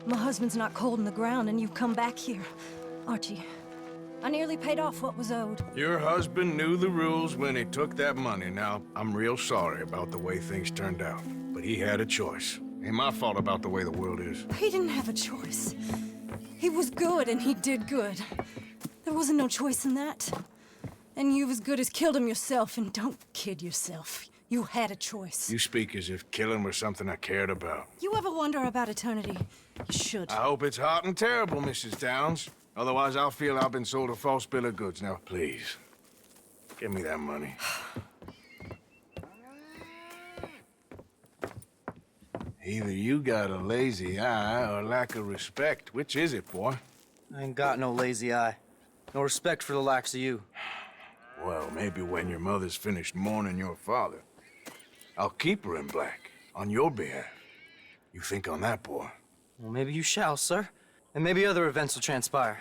My husband's not cold in the ground, and you've come back here. Archie, I nearly paid off what was owed. Your husband knew the rules when he took that money. Now, I'm real sorry about the way things turned out. But he had a choice. Ain't my fault about the way the world is. He didn't have a choice. He was good, and he did good. There wasn't no choice in that. And you've as good as killed him yourself, and don't kid yourself. You had a choice. You speak as if killing was something I cared about. You ever wonder about eternity? You should. I hope it's hot and terrible, Mrs. Downs. Otherwise, I'll feel I've been sold a false bill of goods. Now, please, give me that money. Either you got a lazy eye or lack of respect. Which is it, boy? I ain't got no lazy eye. No respect for the likes of you. Well, maybe when your mother's finished mourning your father, I'll keep her in black, on your behalf. You think on that, boy? Well, maybe you shall, sir. And maybe other events will transpire.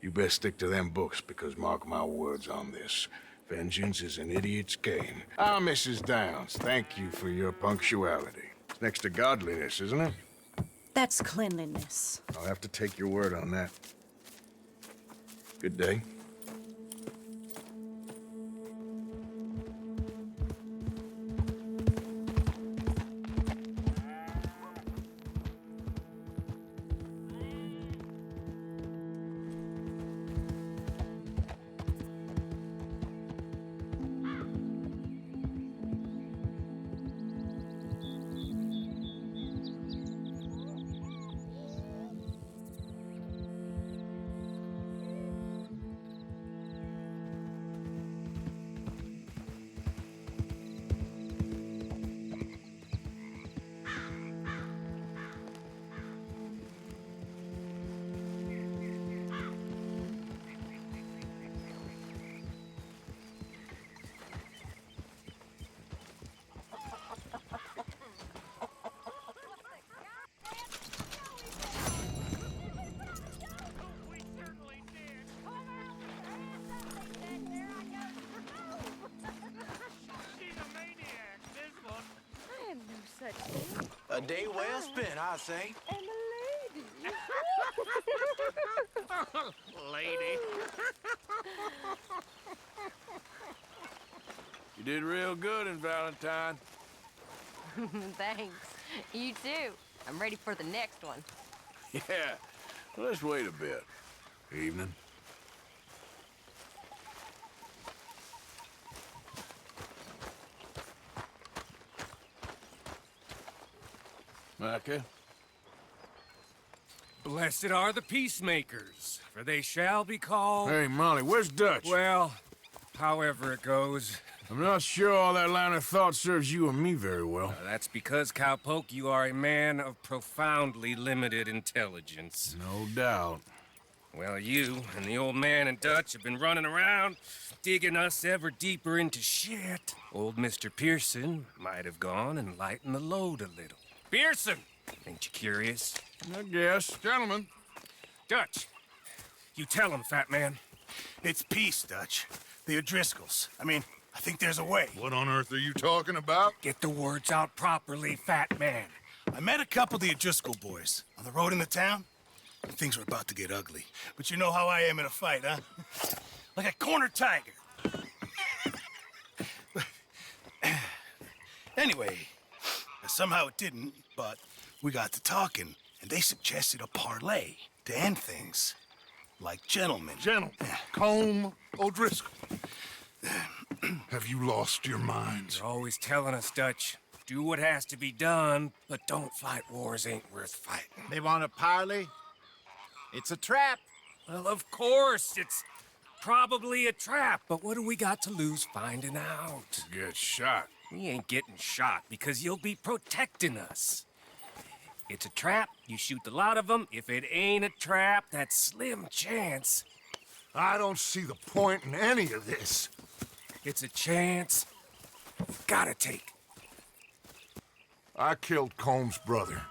You best stick to them books, because mark my words on this. Vengeance is an idiot's game. Ah, Mrs. Downs, thank you for your punctuality. It's next to godliness, isn't it? That's cleanliness. I'll have to take your word on that. Good day. A day well spent, I say. And a lady. Lady. You did real good in Valentine. Thanks. You too. I'm ready for the next one. Yeah. Let's wait a bit. Evening. Micah? Blessed are the peacemakers, for they shall be called... Hey, Molly, where's Dutch? Well, however it goes. I'm not sure all that line of thought serves you and me very well. That's because, Cowpoke, you are a man of profoundly limited intelligence. No doubt. Well, you and the old man and Dutch have been running around, digging us ever deeper into shit. Old Mr. Pearson might have gone and lightened the load a little. Pearson! Ain't you curious? I guess. Gentlemen. Dutch, you tell him, fat man. It's peace, Dutch. The O'Driscolls. I mean, I think there's a way. What on earth are you talking about? Get the words out properly, fat man. I met a couple of the O'Driscoll boys on the road into town, and things were about to get ugly. But you know how I am in a fight, huh? Like a cornered tiger. Anyway, somehow it didn't, but we got to talking, and they suggested a parlay to end things. Like gentlemen. Gentlemen, Combe O'Driscoll. Have you lost your minds? You're always telling us, Dutch, do what has to be done, but don't fight wars ain't worth fighting. They want a parley? It's a trap. Well, of course, it's probably a trap, but what do we got to lose finding out? Get shot. We ain't getting shot because you'll be protecting us. It's a trap, you shoot the lot of them. If it ain't a trap, that's slim chance. I don't see the point in any of this. It's a chance gotta take. I killed Combs' brother.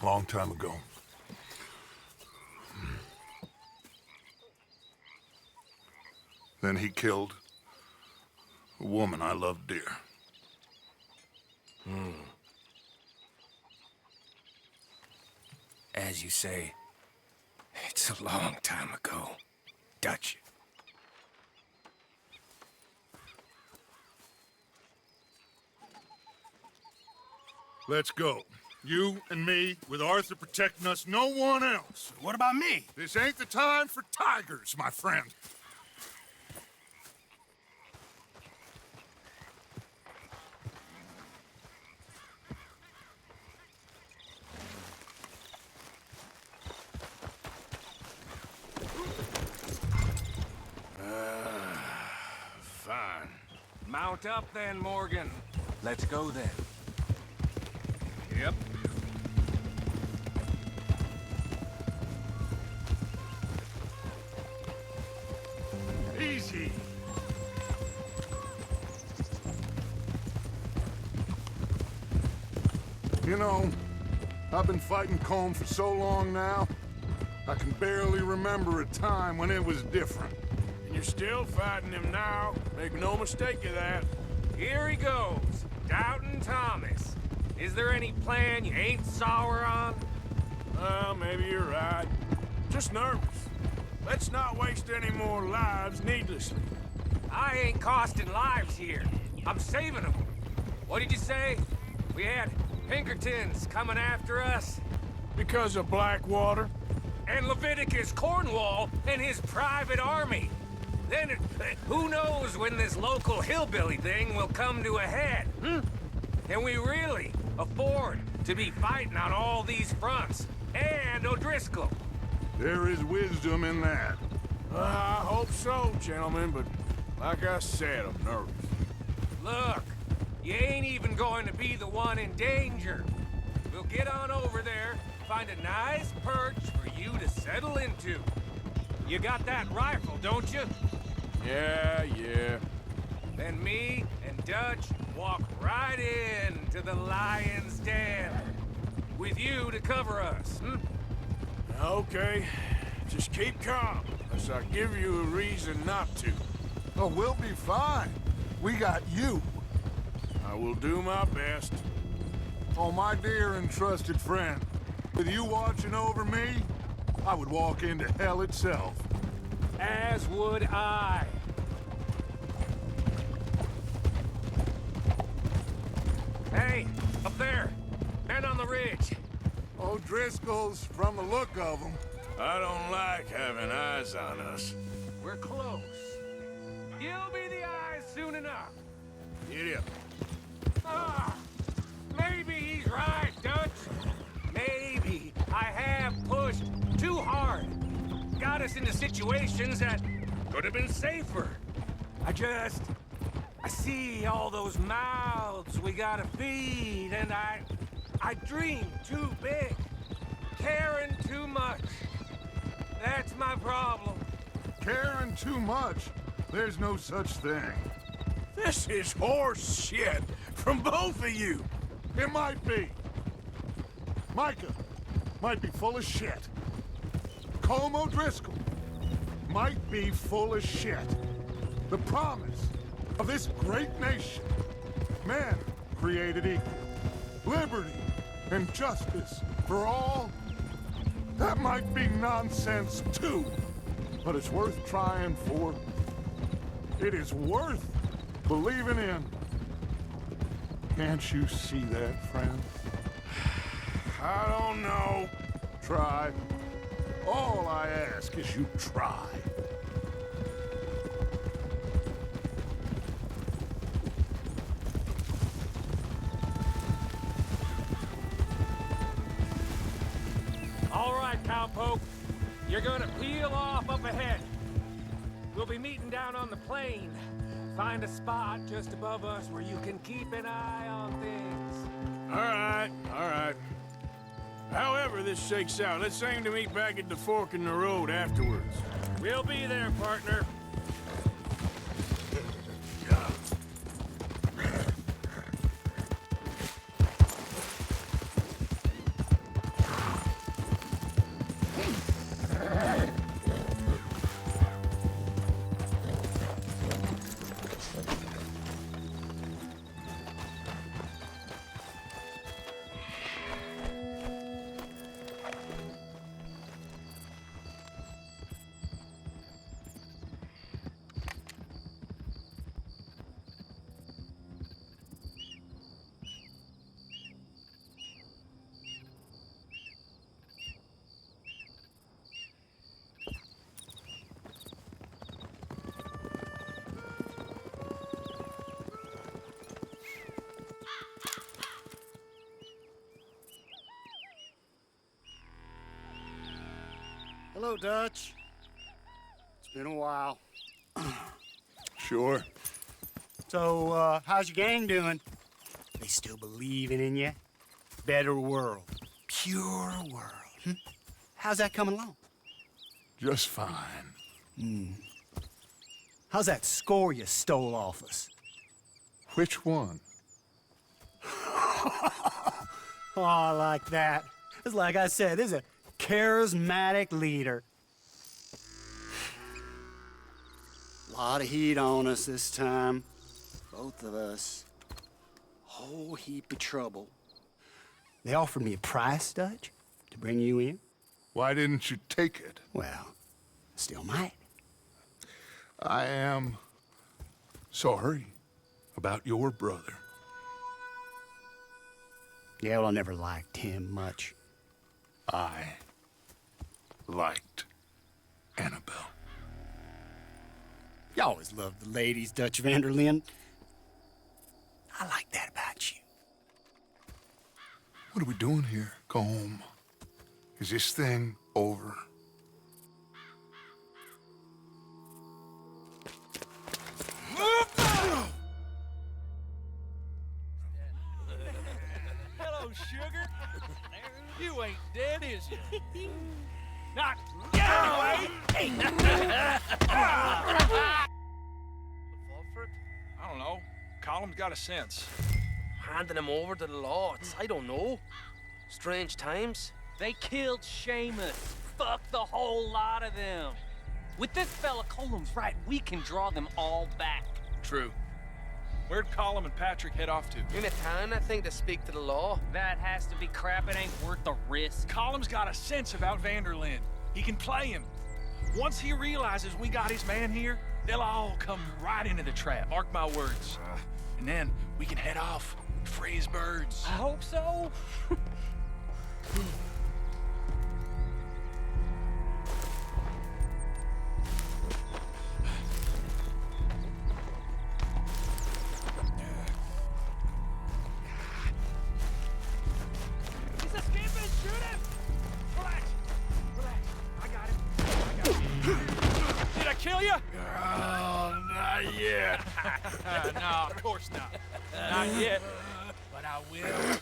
A long time ago. Then he killed a woman I loved dear. As you say, it's a long time ago. Dutch. Let's go. You and me, with Arthur protecting us, no one else. What about me? This ain't the time for tigers, my friend. Fine. Mount up then, Morgan. Let's go then. Yep. Easy. You know, I've been fighting Colm for so long now, I can barely remember a time when it was different. And you're still fighting him now. Make no mistake of that. Here he goes. Doubting Thomas. Is there any plan you ain't sour on? Well, maybe you're right. Just nervous. Let's not waste any more lives needlessly. I ain't costing lives here. I'm saving them. What did you say? We had Pinkertons coming after us? Because of Blackwater? And Leviticus Cornwall and his private army. Then, who knows when this local hillbilly thing will come to a head, Can we really afford to be fighting on all these fronts? And O'Driscoll? There is wisdom in that. I hope so, gentlemen, but like I said, I'm nervous. Look, you ain't even going to be the one in danger. We'll get on over there, find a nice perch for you to settle into. You got that rifle, don't you? Yeah. Then me and Dutch walk right in to the lion's den. With you to cover us, Okay. Just keep calm, unless I give you a reason not to. Oh, we'll be fine. We got you. I will do my best. Oh, my dear and trusted friend. With you watching over me, I would walk into hell itself. As would I. Hey, up there. Men on the ridge. O'Driscoll's, from the look of them. I don't like having eyes on us. We're close. You'll be the eyes soon enough. Get up. Ah, maybe he's right, Dutch. Maybe I have pushed too hard. Got us into situations that could have been safer. I see all those mouths we gotta feed, and I dream too big. Caring too much. That's my problem. Caring too much? There's no such thing. This is horse shit from both of you. It might be. Micah might be full of shit. Colm O'Driscoll might be full of shit. The promise of this great nation. Men created equal. Liberty and justice for all. That might be nonsense too. But it's worth trying for. It is worth believing in. Can't you see that, friend? I don't know. Try. All I ask is you try. All right, cowpoke. You're gonna peel off up ahead. We'll be meeting down on the plain. Find a spot just above us where you can keep an eye on things. All right. However this shakes out, let's aim to meet back at the fork in the road afterwards. We'll be there, partner. Hello, Dutch. It's been a while. Sure. So, how's your gang doing? They still believing in you? Better world. Pure world. Hmm? How's that coming along? Just fine. How's that score you stole off us? Which one? Oh, I like that. It's like I said, this is a charismatic leader. A lot of heat on us this time. Both of us. Whole heap of trouble. They offered me a price, Dutch, to bring you in. Why didn't you take it? Well, still might. I am sorry about your brother. Yeah, well, I never liked him much. I liked Annabelle. You always loved the ladies, Dutch Vanderlyn. I like that about you. What are we doing here? Go home. Is this thing over? Hello, sugar. You ain't dead, is you? Not get away! Fall for it? I don't know. Column's got a sense. Handing him over to the lords. I don't know. Strange times. They killed Seamus. Fuck the whole lot of them. With this fella Colum's right, we can draw them all back. True. Where'd Colum and Patrick head off to? In a town, I think, to speak to the law. That has to be crap. It ain't worth the risk. Colum's got a sense about Vanderlyn. He can play him. Once he realizes we got his man here, they'll all come right into the trap. Mark my words. And then we can head off, free as birds. I hope so. He's escaping! Shoot him! Relax. Relax. I got him. Did I kill you? Oh, not yet. No, of course not. Not yet. But I will.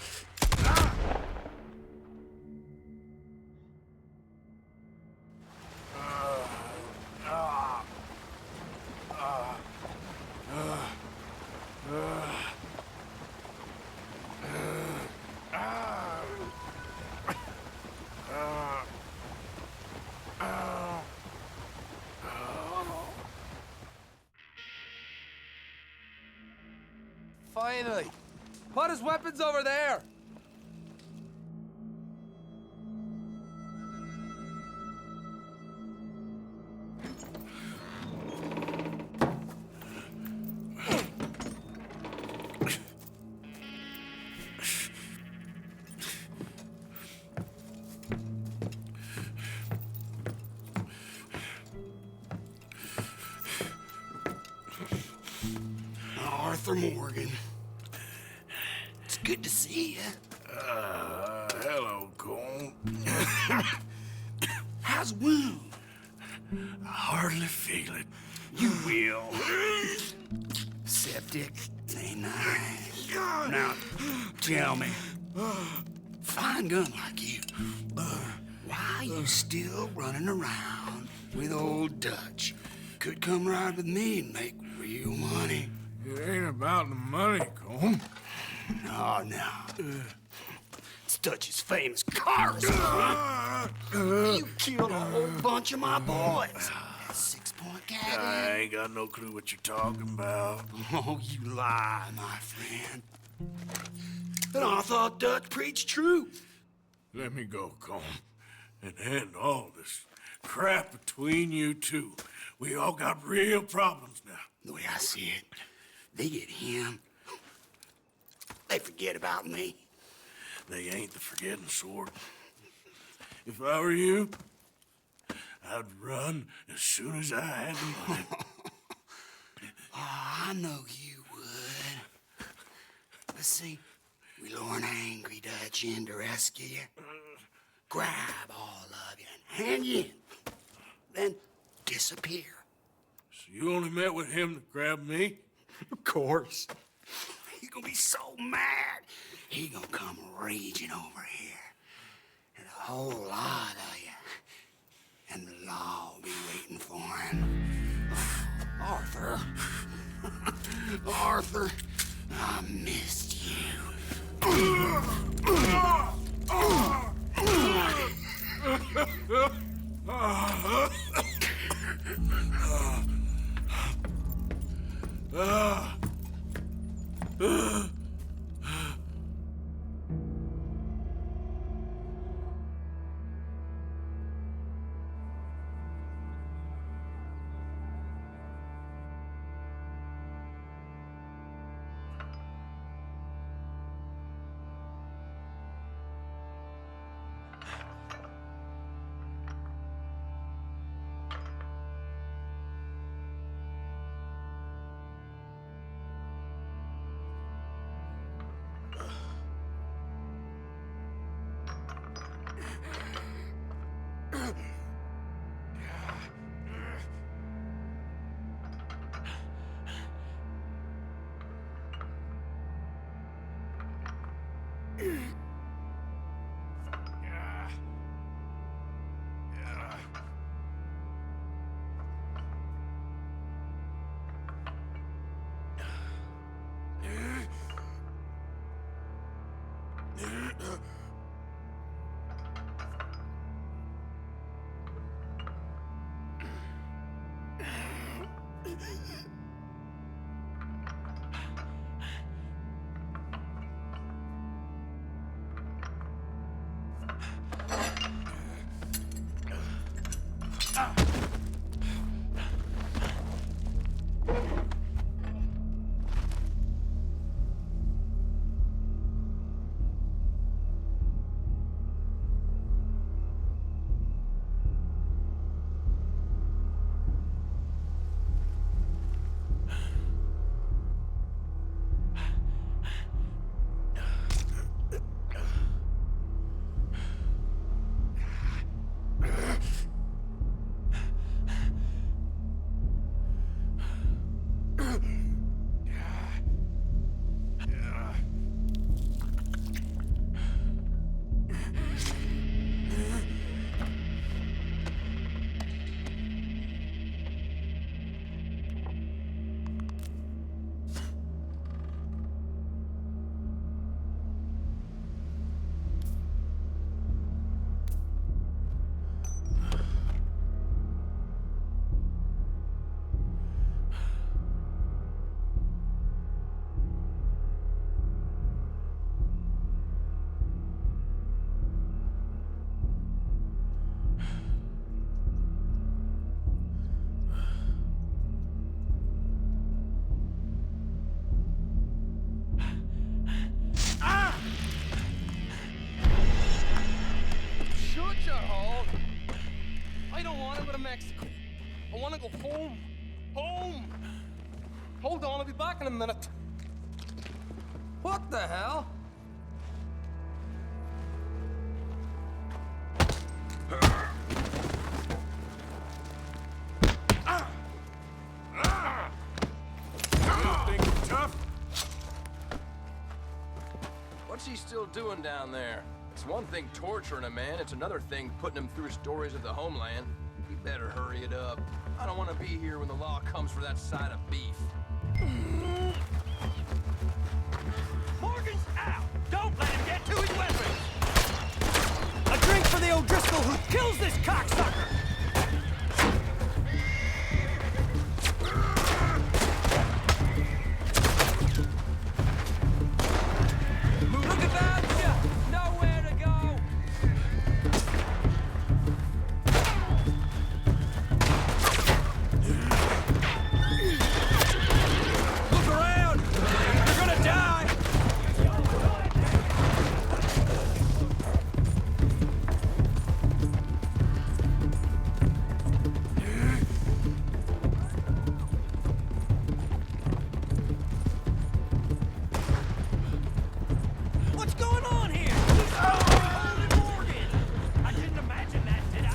Finally. Put his weapons over there. Arthur Morgan. It's good to see you. Hello, Cole. How's the wound? I hardly feel it. You will. Septic. Ain't nice. Now, tell me. Fine gun like you. Why you still running around with old Dutch? Could come ride with me and make real money. It ain't about the money, Cole. No. It's Dutch's famous cars. You killed a whole bunch of my boys. That 6-point gag. I ain't got no clue what you're talking about. Oh, you lie, my friend. But I thought Dutch preached truth. Let me go, Cole, and end all this crap between you two. We all got real problems now. The way I see it, they get him. They forget about me. They ain't the forgetting sort. If I were you, I'd run as soon as I had the money. Oh, I know you would. Let's see, we lure an angry Dutch in to rescue you. Grab all of you and hand you in. then disappear. So you only met with him to grab me? Of course. He's gonna be so mad. He gonna come raging over here. And a whole lot of you. And the law will be waiting for him. Arthur. Arthur, I missed you. Mexico. I want to go home. Home! Hold on, I'll be back in a minute. What the hell? What's he still doing down there? It's one thing torturing a man, it's another thing putting him through stories of the homeland. He better hurry it up. I don't want to be here when the law comes for that side of beef. Morgan's out! Don't let him get to his weapons! A drink for the O'Driscoll who kills this cocksucker! Look about you! Nowhere to go! Look around! You're gonna die! What's going on here? He's holding Morgan! I didn't imagine that, did I?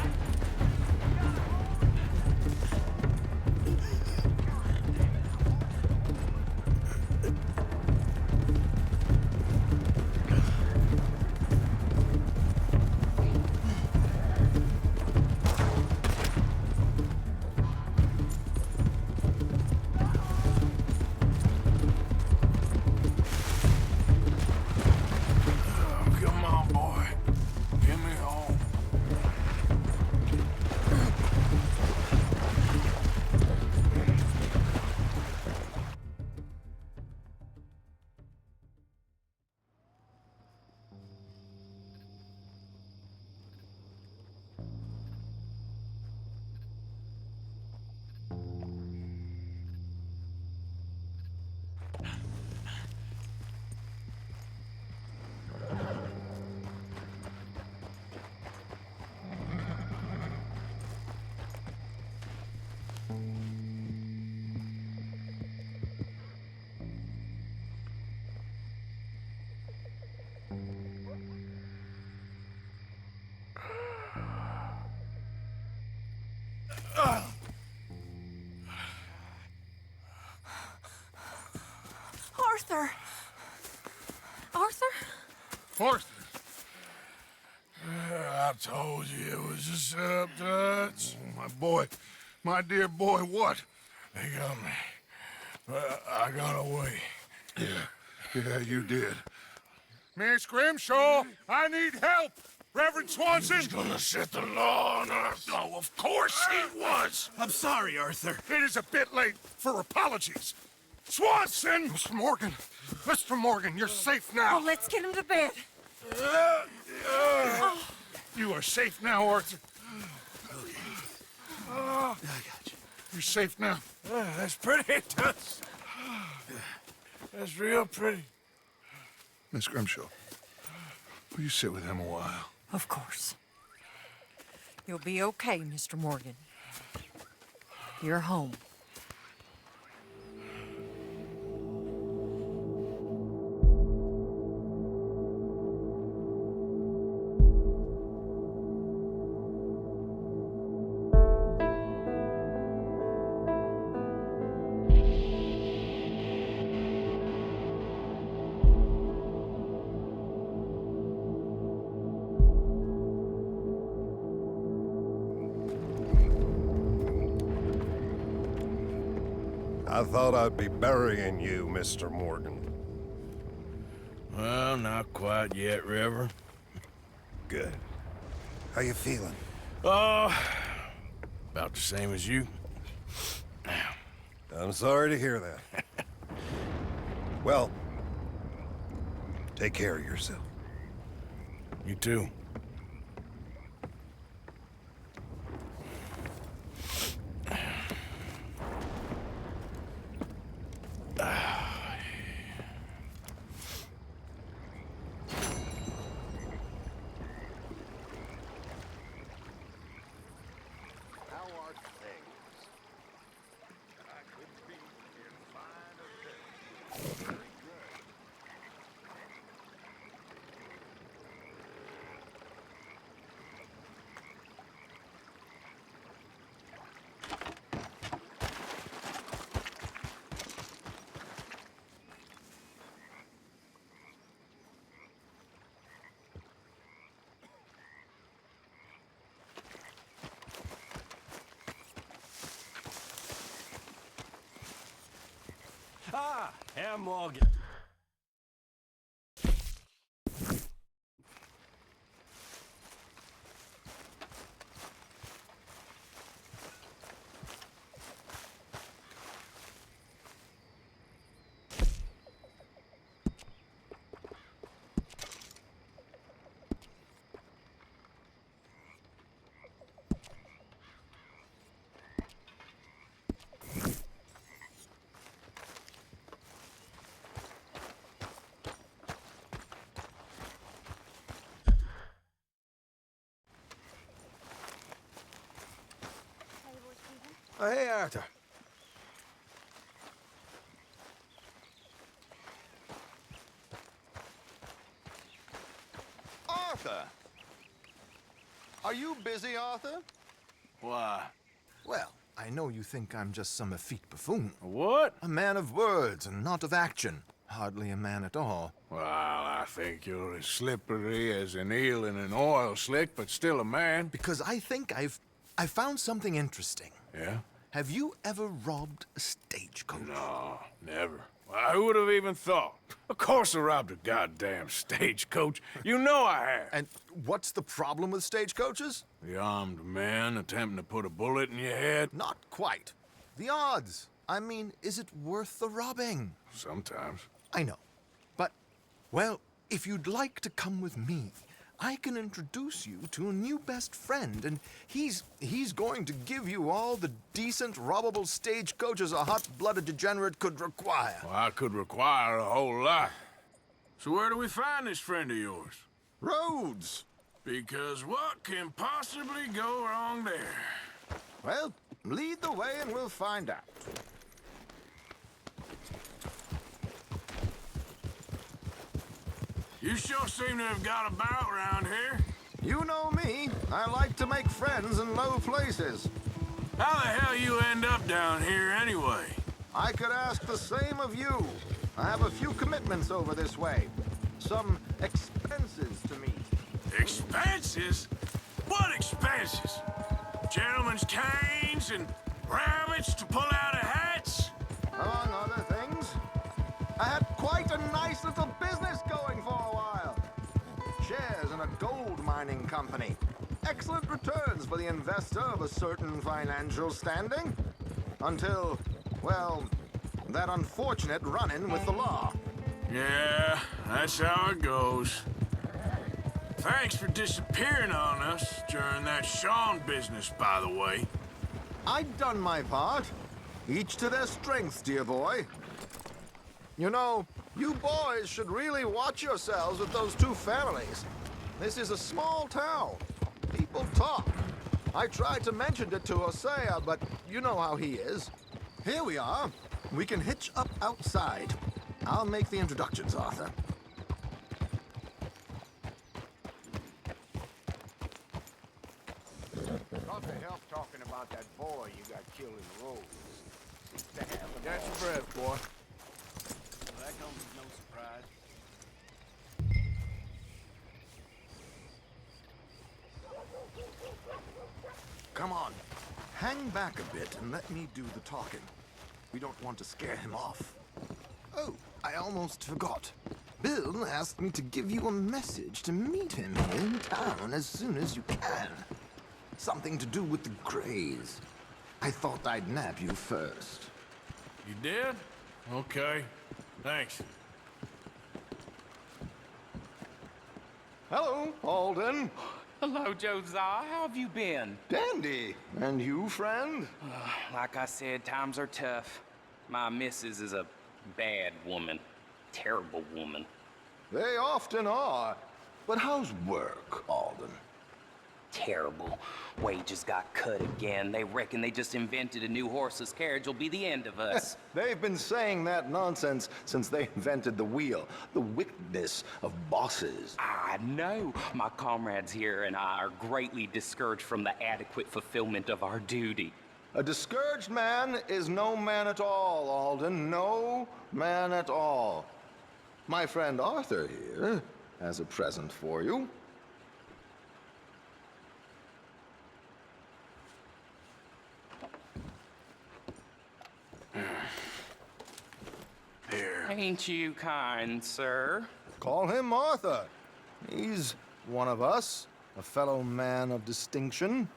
Arthur. Arthur? Arthur. I told you it was a setup, Dutch. My boy, my dear boy, what? They got me. But I got away. Yeah, you did. Miss Grimshaw, I need help! Reverend Swanson! He's gonna set the law on Earth. Oh, of course he was. I'm sorry, Arthur. It is a bit late for apologies. Swanson! Mr. Morgan, you're safe now. Oh, let's get him to bed. You are safe now, Arthur. I got you. You're safe now. That's pretty, Dutch. That's real pretty. Miss Grimshaw, will you sit with him a while? Of course. You'll be okay, Mr. Morgan. You're home. I thought I'd be burying you, Mr. Morgan. Well, not quite yet, Reverend. Good. How you feeling? Oh, about the same as you. I'm sorry to hear that. Well, take care of yourself. You too. Ah, Herr Morgan. Oh, hey, Arthur. Arthur! Are you busy, Arthur? Why? Well, I know you think I'm just some effete buffoon. What? A man of words and not of action. Hardly a man at all. Well, I think you're as slippery as an eel in an oil slick, but still a man. Because I think I found something interesting. Yeah? Have you ever robbed a stagecoach? No, never. Well, who would have even thought? Of course I robbed a goddamn stagecoach. You know I have. And what's the problem with stagecoaches? The armed man attempting to put a bullet in your head? Not quite. The odds. I mean, is it worth the robbing? Sometimes. I know. But, well, if you'd like to come with me, I can introduce you to a new best friend, and he's going to give you all the decent, robbable stagecoaches a hot-blooded degenerate could require. Well, I could require a whole lot. So where do we find this friend of yours? Roads. Because what can possibly go wrong there? Well, lead the way and we'll find out. You sure seem to have got about around here. You know me. I like to make friends in low places. How the hell you end up down here anyway? I could ask the same of you. I have a few commitments over this way. Some expenses to meet. Expenses? What expenses? Gentlemen's canes and rabbits to pull out of hats? Among other things, I had quite a nice little business going for a while. Shares in a gold mining company. Excellent returns for the investor of a certain financial standing. Until, well, that unfortunate run-in with the law. Yeah, that's how it goes. Thanks for disappearing on us during that Sean business, by the way. I'd done my part. Each to their strengths, dear boy. You know, you boys should really watch yourselves with those two families. This is a small town. People talk. I tried to mention it to Hosea, but you know how he is. Here we are. We can hitch up outside. I'll make the introductions, Arthur. Can't help talking about that boy you got killed in the road. Got your breath, boy. Well, that comes as no surprise. Come on. Hang back a bit and let me do the talking. We don't want to scare him off. Oh, I almost forgot. Bill asked me to give you a message to meet him here in town as soon as you can. Something to do with the Greys. I thought I'd nab you first. You did? Okay. Thanks. Hello, Alden. Hello, Josiah. How have you been? Dandy. And you, friend? Like I said, times are tough. My missus is a bad woman. Terrible woman. They often are. But how's work, Alden? Terrible. Wages got cut again. They reckon they just invented a new horseless carriage will be the end of us. They've been saying that nonsense since they invented the wheel. The wickedness of bosses. I know. My comrades here and I are greatly discouraged from the adequate fulfillment of our duty. A discouraged man is no man at all, Alden. No man at all. My friend Arthur here has a present for you. Here. Ain't you kind, sir? Call him Arthur. He's one of us, a fellow man of distinction.